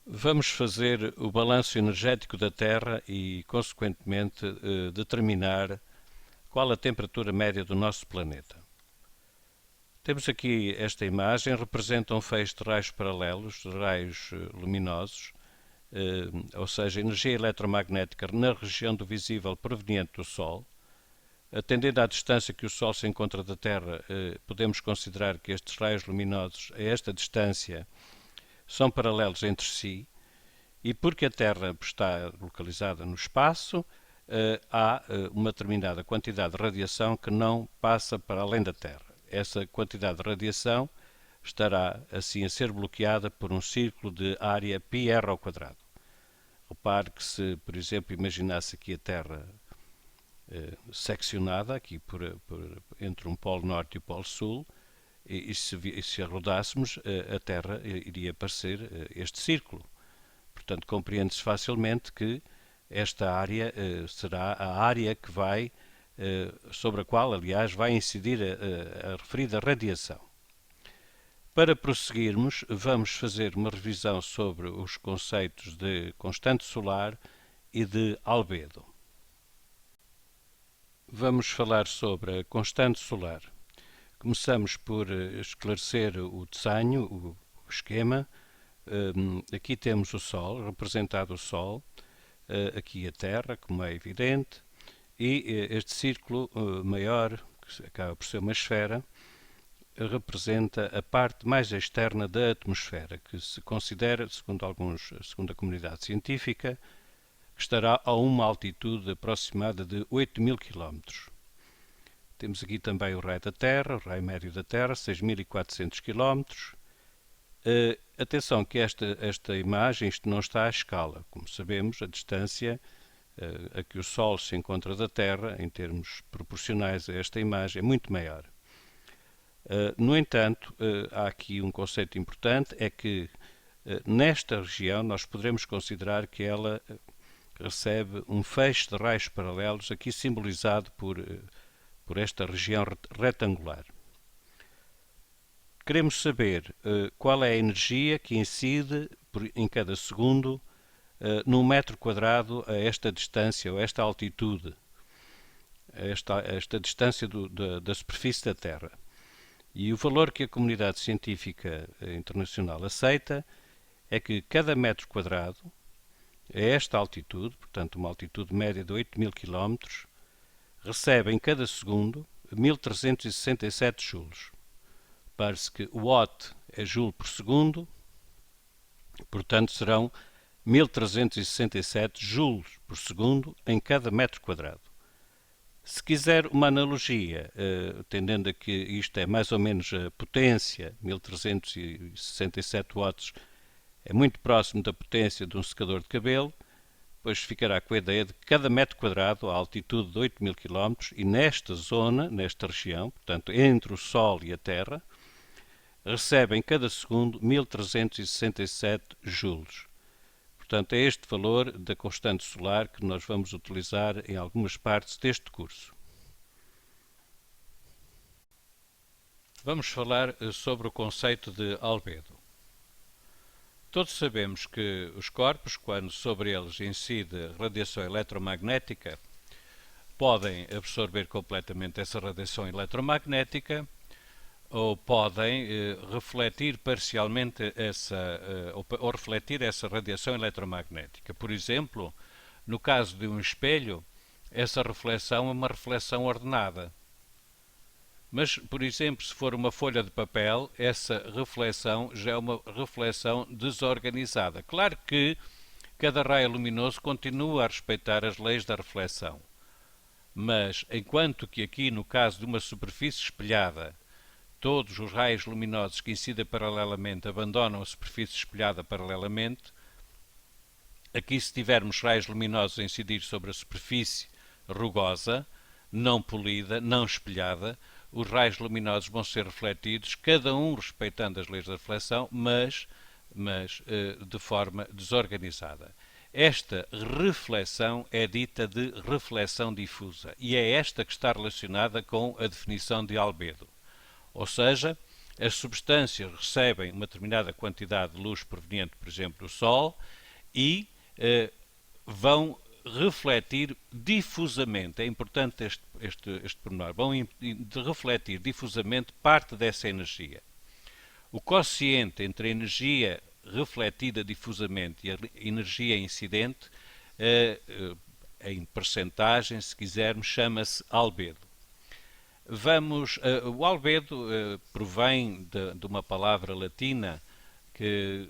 Vamos fazer o balanço energético da Terra e, consequentemente, determinar qual a temperatura média do nosso planeta. Temos aqui esta imagem, representa um feixe de raios paralelos, de raios luminosos, ou seja, energia eletromagnética na região do visível proveniente do Sol. Atendendo à distância que o Sol se encontra da Terra, podemos considerar que estes raios luminosos, a esta distância, são paralelos entre si, e porque a Terra está localizada no espaço, há uma determinada quantidade de radiação que não passa para além da Terra. Essa quantidade de radiação estará assim a ser bloqueada por um círculo de área πr ao quadrado. Repare que se, por exemplo, imaginasse aqui a Terra seccionada aqui entre um polo norte e o polo sul, e se a rodássemos, a Terra iria parecer este círculo. Portanto, compreende-se facilmente que esta área será a área que vai, sobre a qual, aliás, vai incidir a referida radiação. Para prosseguirmos, vamos fazer uma revisão sobre os conceitos de constante solar e de albedo. Vamos falar sobre a constante solar. Começamos por esclarecer o desenho, o esquema. Aqui temos o Sol, representado o Sol, aqui a Terra, como é evidente, e este círculo maior, que acaba por ser uma esfera, representa a parte mais externa da atmosfera, que se considera, segundo a comunidade científica, que estará a uma altitude aproximada de 8.000 km. Temos aqui também o raio da Terra, o raio médio da Terra, 6.400 km. Atenção que esta imagem, isto não está à escala. Como sabemos, a distância a que o Sol se encontra da Terra, em termos proporcionais a esta imagem, é muito maior. No entanto, há aqui um conceito importante, é que nesta região nós poderemos considerar que ela recebe um feixe de raios paralelos, aqui simbolizado por esta região retangular. Queremos saber qual é a energia que incide em cada segundo num metro quadrado a esta distância, ou a esta altitude, esta distância da superfície da Terra. E o valor que a comunidade científica internacional aceita é que cada metro quadrado, a esta altitude, portanto uma altitude média de 8.000 km, recebe em cada segundo 1.367 joules. Parece que o watt é joule por segundo, portanto serão 1.367 joules por segundo em cada metro quadrado. Se quiser uma analogia, tendendo a que isto é mais ou menos a potência, 1.367 watts, é muito próximo da potência de um secador de cabelo, pois ficará com a ideia de que cada metro quadrado, a altitude de 8.000 km, e nesta zona, nesta região, portanto entre o Sol e a Terra, recebe em cada segundo 1.367 joules. Portanto, é este valor da constante solar que nós vamos utilizar em algumas partes deste curso. Vamos falar sobre o conceito de albedo. Todos sabemos que os corpos, quando sobre eles incide radiação eletromagnética, podem absorver completamente essa radiação eletromagnética ou podem refletir parcialmente ou refletir essa radiação eletromagnética. Por exemplo, no caso de um espelho, essa reflexão é uma reflexão ordenada. Mas, por exemplo, se for uma folha de papel, essa reflexão já é uma reflexão desorganizada. Claro que cada raio luminoso continua a respeitar as leis da reflexão. Mas, enquanto que aqui, no caso de uma superfície espelhada, todos os raios luminosos que incidem paralelamente abandonam a superfície espelhada paralelamente, aqui se tivermos raios luminosos a incidir sobre a superfície rugosa, não polida, não espelhada, os raios luminosos vão ser refletidos, cada um respeitando as leis da reflexão, mas de forma desorganizada. Esta reflexão é dita de reflexão difusa e é esta que está relacionada com a definição de albedo. Ou seja, as substâncias recebem uma determinada quantidade de luz proveniente, por exemplo, do Sol e vão refletir difusamente, é importante este pormenor, vão refletir difusamente parte dessa energia. O quociente entre a energia refletida difusamente e a energia incidente, em percentagem, se quisermos, chama-se albedo. O albedo provém de uma palavra latina que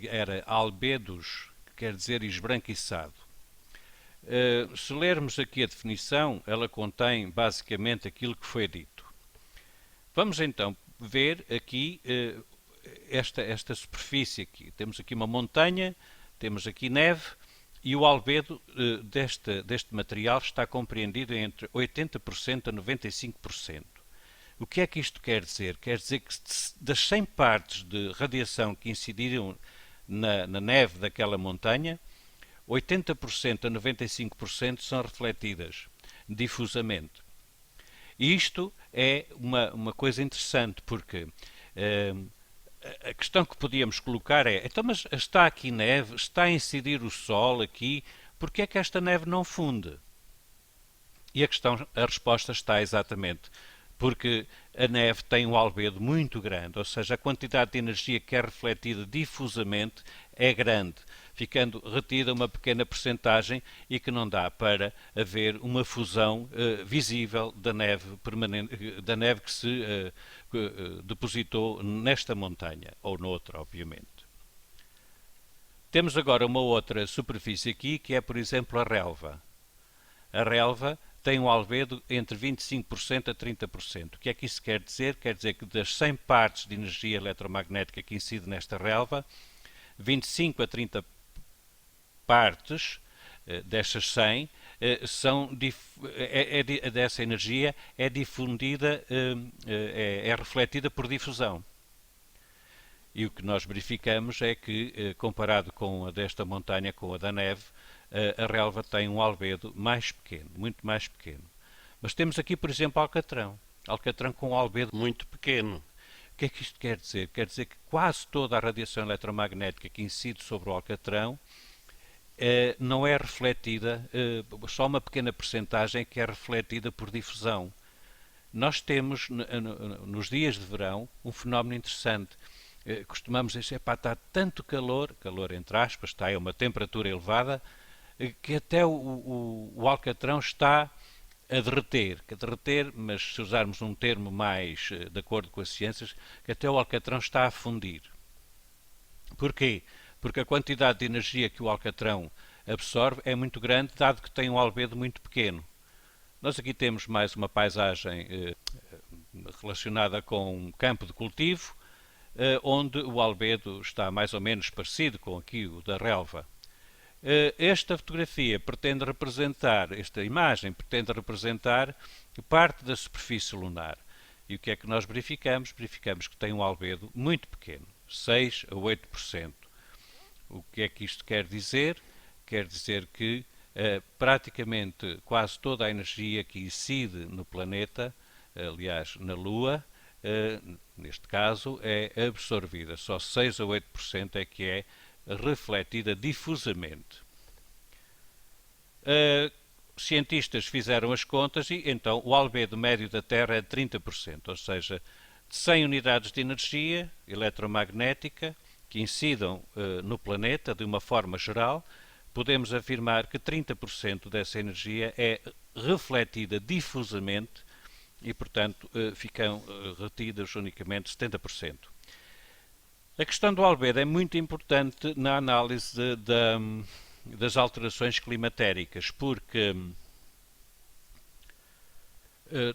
era albedus, que quer dizer esbranquiçado. Se lermos aqui a definição, ela contém basicamente aquilo que foi dito. Vamos então ver aqui esta superfície aqui. Temos aqui uma montanha, temos aqui neve e o albedo deste material está compreendido entre 80% a 95%. O que é que isto quer dizer? Quer dizer que das 100 partes de radiação que incidiram na neve daquela montanha, 80% a 95% são refletidas difusamente. E isto é uma coisa interessante, porque a questão que podíamos colocar é, então, mas está aqui neve, está a incidir o sol aqui, porque é que esta neve não funde? E a resposta está exatamente porque a neve tem um albedo muito grande, ou seja, a quantidade de energia que é refletida difusamente é grande, ficando retida uma pequena percentagem e que não dá para haver uma fusão visível da neve permanente, da neve que se depositou nesta montanha, ou noutra, obviamente. Temos agora uma outra superfície aqui, que é, por exemplo, a relva. A relva tem um albedo entre 25% a 30%. O que é que isso quer dizer? Quer dizer que das 100 partes de energia eletromagnética que incide nesta relva, 25 a 30 partes destas 100 dessa energia é difundida, é refletida por difusão. E o que nós verificamos é que, comparado com a desta montanha, com a da neve, a relva tem um albedo mais pequeno, muito mais pequeno. Mas temos aqui, por exemplo, Alcatrão. Alcatrão com um albedo muito pequeno. O que é que isto quer dizer? Quer dizer que quase toda a radiação eletromagnética que incide sobre o Alcatrão não é refletida, só uma pequena percentagem que é refletida por difusão. Nós temos, nos dias de verão, um fenómeno interessante. Costumamos dizer, está tanto calor, calor entre aspas, está a uma temperatura elevada, que até o Alcatrão está a derreter, mas se usarmos um termo mais de acordo com as ciências, que até o Alcatrão está a fundir. Porquê? Porque a quantidade de energia que o Alcatrão absorve é muito grande, dado que tem um albedo muito pequeno. Nós aqui temos mais uma paisagem relacionada com um campo de cultivo, onde o albedo está mais ou menos parecido com aqui o da relva. Esta fotografia pretende representar, esta imagem pretende representar parte da superfície lunar. E o que é que nós verificamos? Verificamos que tem um albedo muito pequeno, 6 a 8%. O que é que isto quer dizer? Quer dizer que praticamente quase toda a energia que incide no planeta, aliás, na Lua, neste caso, é absorvida. Só 6 a 8% é que é refletida difusamente. Cientistas fizeram as contas e então o albedo médio da Terra é de 30%, ou seja, de 100 unidades de energia eletromagnética que incidam no planeta de uma forma geral, podemos afirmar que 30% dessa energia é refletida difusamente e, portanto, ficam retidas unicamente 70%. A questão do albedo é muito importante na análise das alterações climatéricas, porque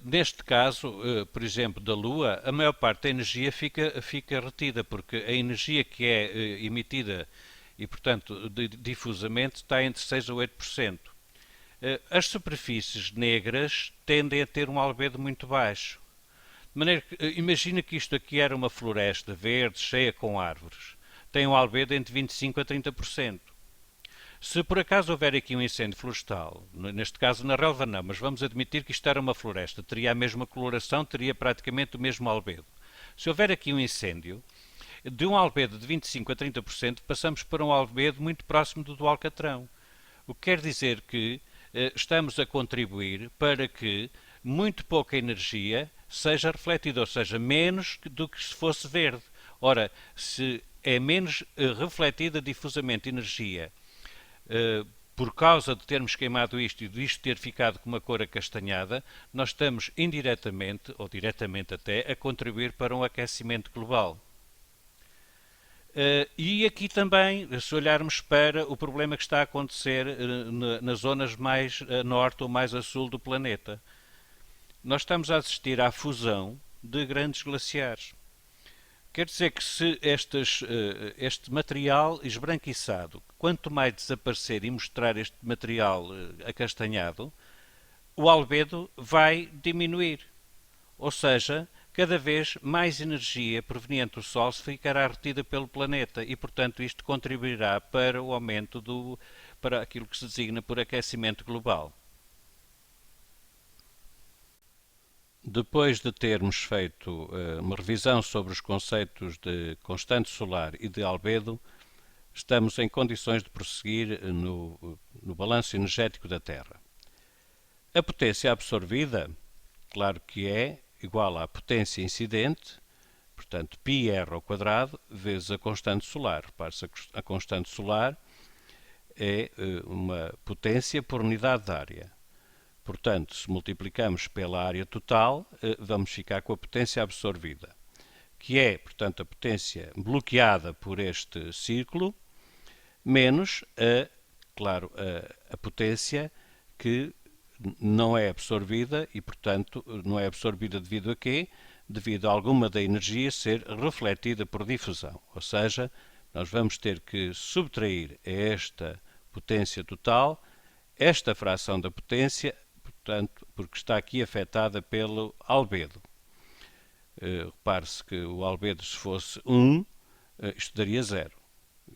neste caso, por exemplo, da Lua, a maior parte da energia fica retida, porque a energia que é emitida e, portanto, difusamente está entre 6 a 8%. As superfícies negras tendem a ter um albedo muito baixo. De maneira que, imagina que isto aqui era uma floresta verde, cheia com árvores. Tem um albedo entre 25 a 30%. Se por acaso houver aqui um incêndio florestal, neste caso na relva não, mas vamos admitir que isto era uma floresta, teria a mesma coloração, teria praticamente o mesmo albedo. Se houver aqui um incêndio, de um albedo de 25 a 30% passamos para um albedo muito próximo do alcatrão. O que quer dizer que estamos a contribuir para que muito pouca energia seja refletida, ou seja, menos do que se fosse verde. Ora, se é menos refletida difusamente energia por causa de termos queimado isto e de isto ter ficado com uma cor acastanhada, nós estamos indiretamente, ou diretamente até, a contribuir para um aquecimento global. E aqui também, se olharmos para o problema que está a acontecer nas zonas mais a norte ou mais a sul do planeta, nós estamos a assistir à fusão de grandes glaciares. Quer dizer que se este material esbranquiçado, quanto mais desaparecer e mostrar este material acastanhado, o albedo vai diminuir. Ou seja, cada vez mais energia proveniente do Sol se ficará retida pelo planeta e, portanto, isto contribuirá para o aumento para aquilo que se designa por aquecimento global. Depois de termos feito uma revisão sobre os conceitos de constante solar e de albedo, estamos em condições de prosseguir no balanço energético da Terra. A potência absorvida, claro que é igual à potência incidente, portanto πr ao quadrado, vezes a constante solar. Repare-se, a constante solar é uma potência por unidade de área. Portanto, se multiplicamos pela área total, vamos ficar com a potência absorvida, que é, portanto, a potência bloqueada por este círculo, menos, a potência que não é absorvida e, portanto, não é absorvida devido a quê? Devido a alguma da energia ser refletida por difusão. Ou seja, nós vamos ter que subtrair a esta potência total esta fração da potência, portanto, porque está aqui afetada pelo albedo. Repare-se que o albedo, se fosse 1, isto daria 0.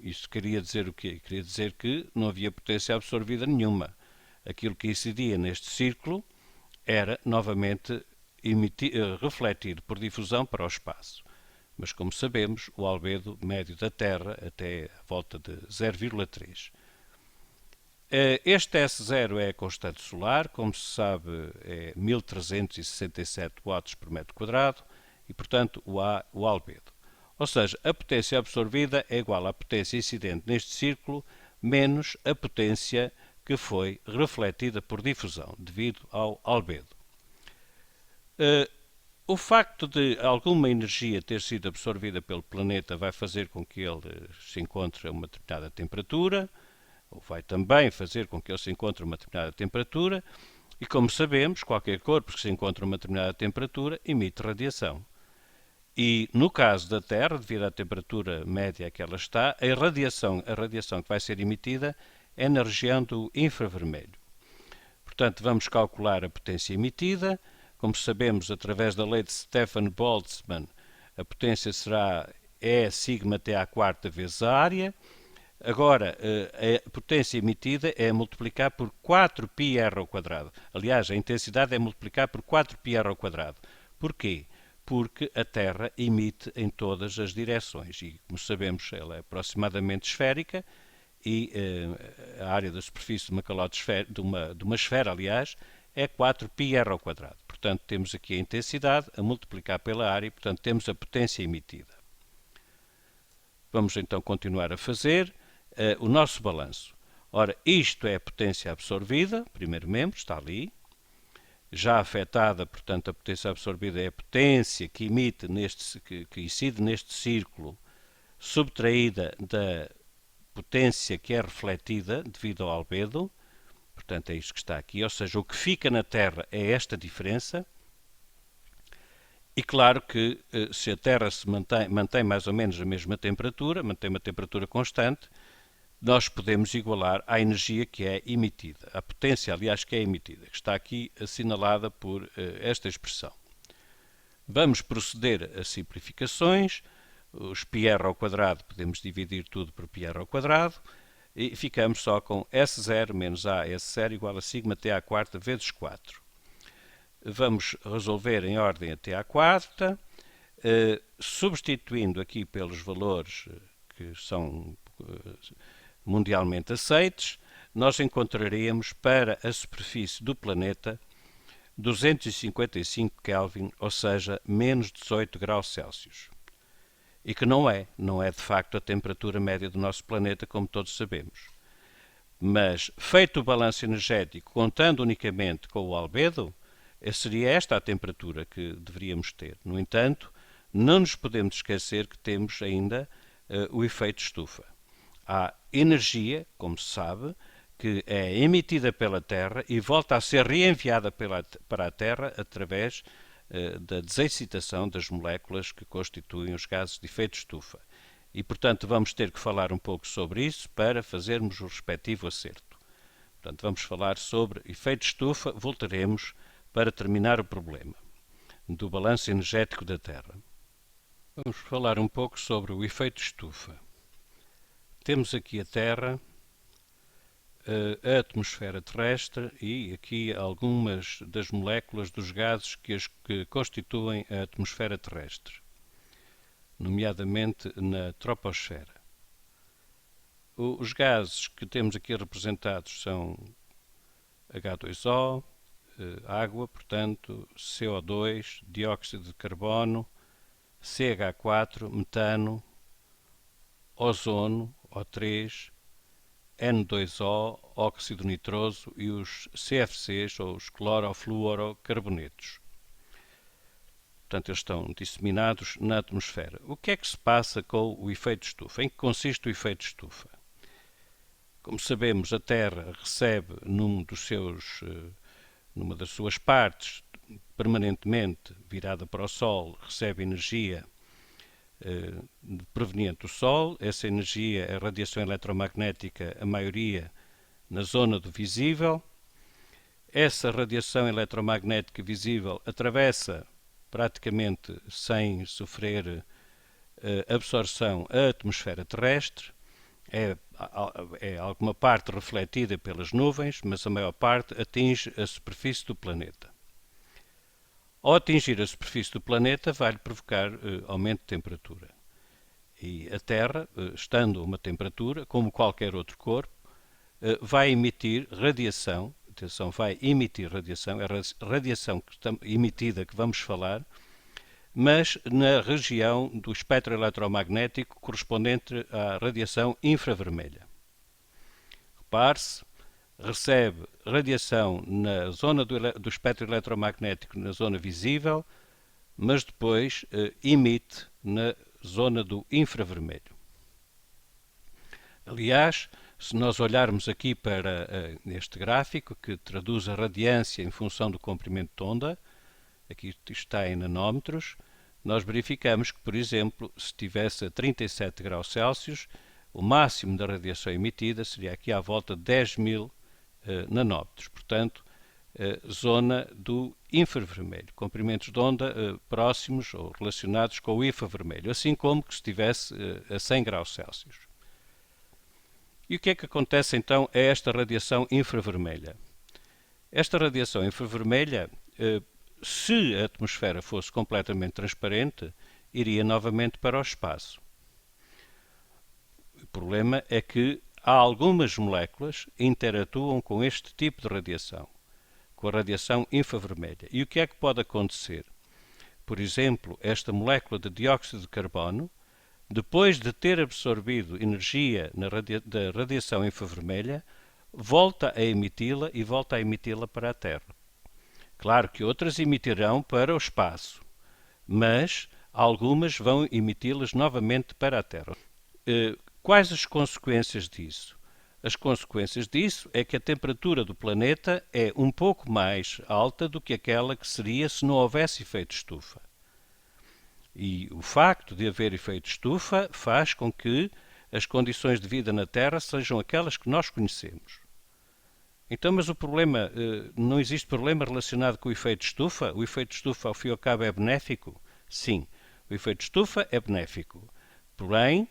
Isto queria dizer o quê? Queria dizer que não havia potência absorvida nenhuma. Aquilo que incidia neste círculo era novamente refletido por difusão para o espaço. Mas, como sabemos, o albedo médio da Terra até a volta de 0,3. Este S0 é a constante solar, como se sabe é 1367 watts por metro quadrado e, portanto, o albedo. Ou seja, a potência absorvida é igual à potência incidente neste círculo menos a potência que foi refletida por difusão, devido ao albedo. O facto de alguma energia ter sido absorvida pelo planeta vai fazer com que ele se encontre a uma determinada temperatura, ou vai também fazer com que ele se encontre a uma determinada temperatura, e como sabemos, qualquer corpo que se encontra a uma determinada temperatura emite radiação. E no caso da Terra, devido à temperatura média que ela está, a radiação que vai ser emitida é na região do infravermelho. Portanto, vamos calcular a potência emitida. Como sabemos, através da lei de Stefan-Boltzmann, a potência será E sigma T à quarta vezes a área. Agora, a potência emitida é multiplicar por 4πr ao quadrado. Aliás, a intensidade é multiplicar por 4πr ao quadrado. Porquê? Porque a Terra emite em todas as direções. E, como sabemos, ela é aproximadamente esférica e a área da superfície de uma calote de uma esfera, aliás, é 4πr ao quadrado. Portanto, temos aqui a intensidade a multiplicar pela área e, portanto, temos a potência emitida. Vamos então continuar a fazer o nosso balanço. Ora, isto é a potência absorvida, primeiro membro, está ali. Já afetada, portanto, a potência absorvida é a potência que incide neste círculo, subtraída da potência que é refletida devido ao albedo. Portanto, é isto que está aqui. Ou seja, o que fica na Terra é esta diferença. E claro que se a Terra se mantém mais ou menos a mesma temperatura, mantém uma temperatura constante, nós podemos igualar à energia que é emitida, a potência, aliás, que é emitida, que está aqui assinalada por esta expressão. Vamos proceder a simplificações. Os πr ao quadrado podemos dividir tudo por πr ao quadrado e ficamos só com S0 menos A S0 igual a sigma T à quarta vezes 4. Vamos resolver em ordem a T à quarta. Substituindo aqui pelos valores que são mundialmente aceites, nós encontraríamos para a superfície do planeta 255 Kelvin, ou seja, menos 18 graus Celsius. E que não é de facto a temperatura média do nosso planeta, como todos sabemos. Mas, feito o balanço energético, contando unicamente com o albedo, seria esta a temperatura que deveríamos ter. No entanto, não nos podemos esquecer que temos ainda o efeito estufa. Há energia, como se sabe, que é emitida pela Terra e volta a ser reenviada para a Terra através da desexcitação das moléculas que constituem os gases de efeito estufa. E, portanto, vamos ter que falar um pouco sobre isso para fazermos o respectivo acerto. Portanto, vamos falar sobre efeito estufa, voltaremos para terminar o problema do balanço energético da Terra. Vamos falar um pouco sobre o efeito estufa. Temos aqui a Terra, a atmosfera terrestre e aqui algumas das moléculas dos gases que constituem a atmosfera terrestre, nomeadamente na troposfera. Os gases que temos aqui representados são H2O, água, portanto, CO2, dióxido de carbono, CH4, metano, ozono, O3, N2O, óxido nitroso e os CFCs, ou os clorofluorocarbonetos. Portanto, eles estão disseminados na atmosfera. O que é que se passa com o efeito estufa? Em que consiste o efeito estufa? Como sabemos, a Terra recebe numa das suas partes, permanentemente virada para o Sol, recebe energia proveniente do Sol. Essa energia é radiação eletromagnética, a maioria na zona do visível. Essa radiação eletromagnética visível atravessa praticamente sem sofrer absorção a atmosfera terrestre. É alguma parte refletida pelas nuvens, mas a maior parte atinge a superfície do planeta. Ao atingir a superfície do planeta, vai-lhe provocar aumento de temperatura. E a Terra, estando a uma temperatura, como qualquer outro corpo, vai emitir radiação. Atenção, vai emitir radiação, é a radiação emitida que vamos falar, mas na região do espectro eletromagnético correspondente à radiação infravermelha. Repare-se, recebe radiação na zona do espectro eletromagnético, na zona visível, mas depois emite na zona do infravermelho. Aliás, se nós olharmos aqui para este gráfico, que traduz a radiância em função do comprimento de onda, aqui está em nanómetros, nós verificamos que, por exemplo, se estivesse a 37 graus Celsius, o máximo da radiação emitida seria aqui à volta de 10.000 nanómetros. Portanto, zona do infravermelho, comprimentos de onda próximos ou relacionados com o infravermelho, assim como que se estivesse a 100 graus Celsius. E o que é que acontece então a esta radiação infravermelha? Esta radiação infravermelha, se a atmosfera fosse completamente transparente, iria novamente para o espaço. O problema é que há algumas moléculas que interatuam com este tipo de radiação, com a radiação infravermelha. E o que é que pode acontecer? Por exemplo, esta molécula de dióxido de carbono, depois de ter absorvido energia da radiação infravermelha, volta a emiti-la e volta a emiti-la para a Terra. Claro que outras emitirão para o espaço, mas algumas vão emiti-las novamente para a Terra. Quais as consequências disso? As consequências disso é que a temperatura do planeta é um pouco mais alta do que aquela que seria se não houvesse efeito estufa. E o facto de haver efeito estufa faz com que as condições de vida na Terra sejam aquelas que nós conhecemos. Então, mas o problema, não existe problema relacionado com o efeito estufa? O efeito estufa, ao fim e ao cabo, é benéfico? Sim, o efeito estufa é benéfico. Porém,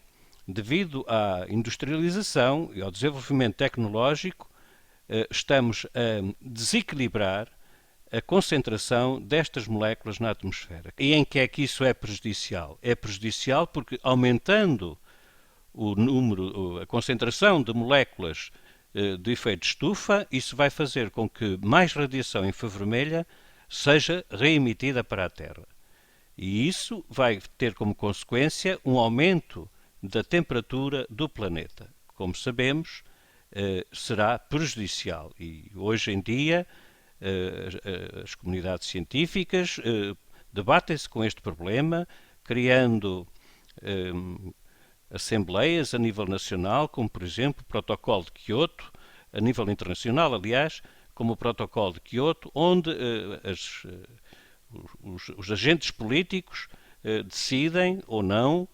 devido à industrialização e ao desenvolvimento tecnológico, estamos a desequilibrar a concentração destas moléculas na atmosfera. E em que é que isso é prejudicial? É prejudicial porque aumentando o número, a concentração de moléculas de efeito de estufa, isso vai fazer com que mais radiação infravermelha seja reemitida para a Terra. E isso vai ter como consequência um aumento da temperatura do planeta. Como sabemos, será prejudicial. E hoje em dia as comunidades científicas debatem-se com este problema, criando assembleias a nível nacional, como por exemplo o Protocolo de Quioto, a nível internacional, aliás, como o Protocolo de Quioto, onde os agentes políticos decidem ou não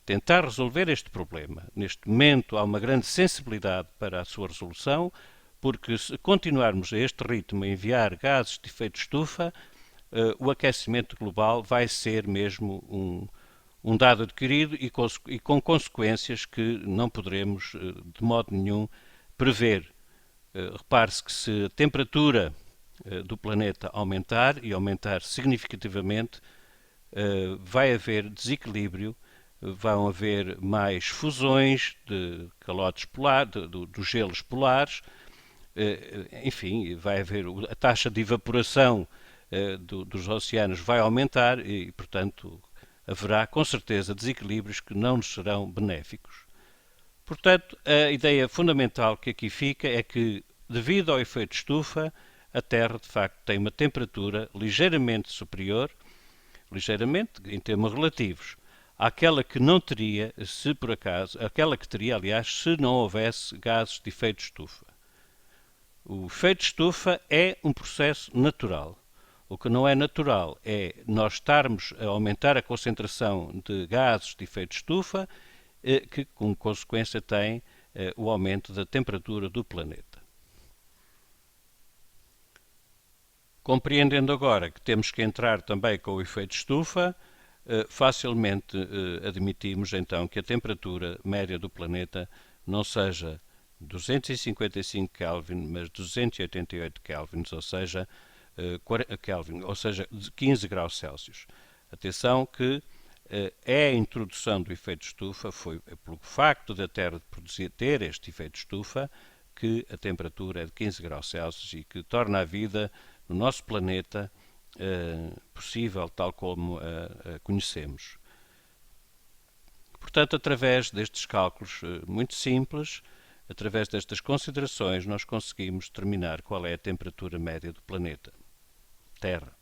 tentar resolver este problema. Neste momento há uma grande sensibilidade para a sua resolução, porque se continuarmos a este ritmo a enviar gases de efeito de estufa, o aquecimento global vai ser mesmo um dado adquirido e com consequências que não poderemos de modo nenhum prever. Repare-se que se a temperatura do planeta aumentar e aumentar significativamente, vai haver desequilíbrio, vão haver mais fusões de calotes polares, dos gelos polares, enfim, vai haver a taxa de evaporação dos oceanos vai aumentar e, portanto, haverá com certeza desequilíbrios que não nos serão benéficos. Portanto, a ideia fundamental que aqui fica é que, devido ao efeito de estufa, a Terra de facto tem uma temperatura ligeiramente superior, ligeiramente em termos relativos, àquela que não teria, se por acaso, aquela que teria, aliás, se não houvesse gases de efeito de estufa. O efeito de estufa é um processo natural. O que não é natural é nós estarmos a aumentar a concentração de gases de efeito de estufa, que como consequência tem o aumento da temperatura do planeta. Compreendendo agora que temos que entrar também com o efeito de estufa, facilmente admitimos então que a temperatura média do planeta não seja 255 Kelvin, mas 288 Kelvin, ou seja, 15 graus Celsius. Atenção que é a introdução do efeito de estufa, foi pelo facto da Terra ter este efeito de estufa, que a temperatura é de 15 graus Celsius e que torna a vida no nosso planeta possível, tal como a conhecemos. Portanto, através destes cálculos muito simples, através destas considerações, nós conseguimos determinar qual é a temperatura média do planeta Terra.